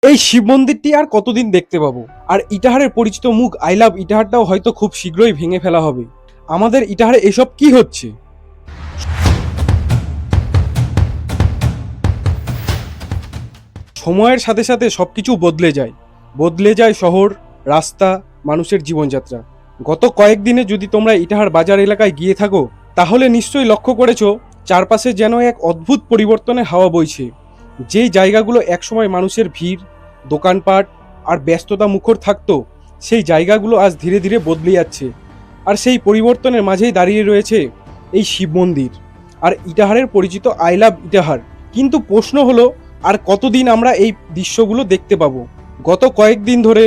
এই শিব মন্দিরটি আর কতদিন দেখতে পাবো? আর ইটাহারের পরিচিত মুখ আই লাভ ইটাহারটাও হয়তো খুব শীঘ্রই ভেঙে ফেলা হবে। আমাদের ইটাহারে এসব কি হচ্ছে? সময়ের সাথে সাথে সবকিছু বদলে যায় শহর, রাস্তা, মানুষের জীবনযাত্রা। গত কয়েকদিনে যদি তোমরা ইটাহার বাজার এলাকায় গিয়ে থাকো, তাহলে নিশ্চয়ই লক্ষ্য করেছো চারপাশে যেন এক অদ্ভুত পরিবর্তনের হাওয়া বইছে। যেই জায়গাগুলো একসময় মানুষের ভিড়, দোকানপাট আর ব্যস্ততা মুখর থাকতো, সেই জায়গাগুলো আজ ধীরে ধীরে বদলে যাচ্ছে। আর সেই পরিবর্তনের মাঝেই দাঁড়িয়ে রয়েছে এই শিব মন্দির আর ইটাহারের পরিচিত আই লাভ ইটাহার। কিন্তু প্রশ্ন হলো, আর কতদিন আমরা এই দৃশ্যগুলো দেখতে পাবো? গত কয়েকদিন ধরে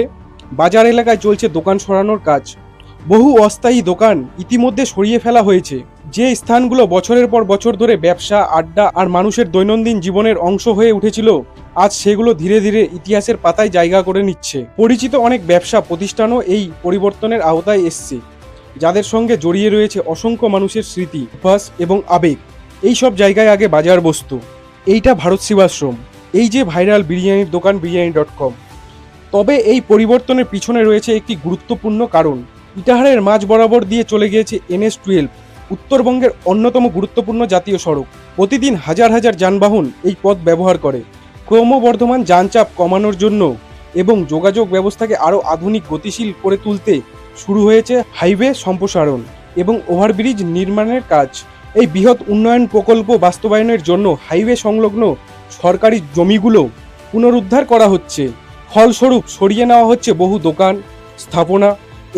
বাজার এলাকায় চলছে দোকান সরানোর কাজ। বহু অস্থায়ী দোকান ইতিমধ্যে সরিয়ে ফেলা হয়েছে। যে স্থানগুলো বছরের পর বছর ধরে ব্যবসা, আড্ডা আর মানুষের দৈনন্দিন জীবনের অংশ হয়ে উঠেছিল, আজ সেগুলো ধীরে ধীরে ইতিহাসের পাতায় জায়গা করে নিচ্ছে। পরিচিত অনেক ব্যবসা প্রতিষ্ঠানও এই পরিবর্তনের আওতায় এসছে, যাদের সঙ্গে জড়িয়ে রয়েছে অসংখ্য মানুষের স্মৃতি, অভ্যাস এবং আবেগ। এই সব জায়গায় আগে বাজার বসতো। এইটা ভারত সেবাশ্রম, এই যে ভাইরাল বিরিয়ানির দোকান biryani.com। তবে এই পরিবর্তনের পিছনে রয়েছে একটি গুরুত্বপূর্ণ কারণ। ইটাহারের মাঝ বরাবর দিয়ে চলে গিয়েছে NH-12, উত্তরবঙ্গের অন্যতম গুরুত্বপূর্ণ জাতীয় সড়ক। প্রতিদিন হাজার হাজার যানবাহন এই পথ ব্যবহার করে। ক্রমবর্ধমান যানচাপ কমানোর জন্য এবং যোগাযোগ ব্যবস্থাকে আরও আধুনিক গতিশীল করে তুলতে শুরু হয়েছে হাইওয়ে সম্প্রসারণ এবং ওভারব্রিজ নির্মাণের কাজ। এই বৃহৎ উন্নয়ন প্রকল্প বাস্তবায়নের জন্য হাইওয়ে সংলগ্ন সরকারি জমিগুলো পুনরুদ্ধার করা হচ্ছে। ফলস্বরূপ সরিয়ে নেওয়া হচ্ছে বহু দোকান, স্থাপনা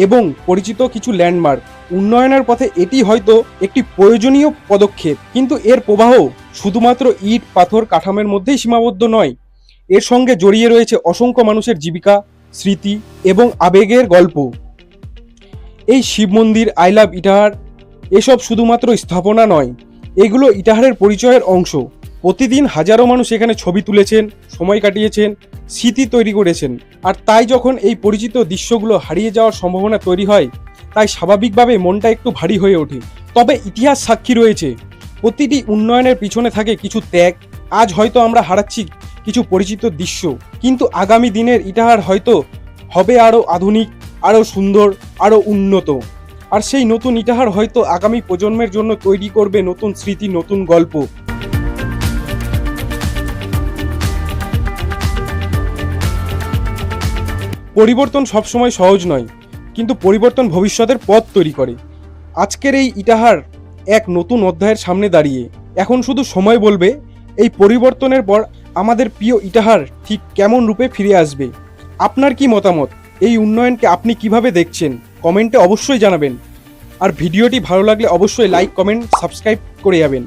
এবং পরিচিত কিছু ল্যান্ডমার্ক। উন্নয়নের পথে এটি হয়তো একটি প্রয়োজনীয় পদক্ষেপ, কিন্তু এর প্রবাহ শুধুমাত্র ইট, পাথর, কাঠামোর মধ্যেই সীমাবদ্ধ নয়। এর সঙ্গে জড়িয়ে রয়েছে অসংখ্য মানুষের জীবিকা, স্মৃতি এবং আবেগের গল্প। এই শিব মন্দির, আই লাভ ইটাহার এসব শুধুমাত্র স্থাপনা নয়, এগুলো ইটাহারের পরিচয়ের অংশ। প্রতিদিন হাজারো মানুষ এখানে ছবি তুলেছেন, সময় কাটিয়েছেন, স্মৃতি তৈরি করেছেন। আর তাই যখন এই পরিচিত দৃশ্যগুলো হারিয়ে যাওয়ার সম্ভাবনা তৈরি হয়, তাই স্বাভাবিকভাবে মনটা একটু ভারী হয়ে ওঠে। তবে ইতিহাস সাক্ষী রয়েছে, প্রতিটি উন্নয়নের পিছনে থাকে কিছু ত্যাগ। আজ হয়তো আমরা হারাচ্ছি কিছু পরিচিত দৃশ্য, কিন্তু আগামী দিনের ইটাহার হয়তো হবে আরও আধুনিক, আরও সুন্দর, আরও উন্নত। আর সেই নতুন ইটাহার হয়তো আগামী প্রজন্মের জন্য তৈরি করবে নতুন স্মৃতি, নতুন গল্প। পরিবর্তন সবসময় সহজ নয়, কিন্তু পরিবর্তন ভবিষ্যতের পথ তৈরি করে। আজকের এই ইটাহার এক নতুন অধ্যায়ের সামনে দাঁড়িয়ে। এখন শুধু সময় বলবে এই পরিবর্তনের পর আমাদের প্রিয় ইটাহার ঠিক কেমন রূপে ফিরে আসবে। আপনার কি মতামত? এই উন্নয়নকে আপনি কিভাবে দেখছেন? কমেন্টে অবশ্যই জানাবেন। আর ভিডিওটি ভালো লাগলে অবশ্যই লাইক, কমেন্ট, সাবস্ক্রাইব করে যাবেন।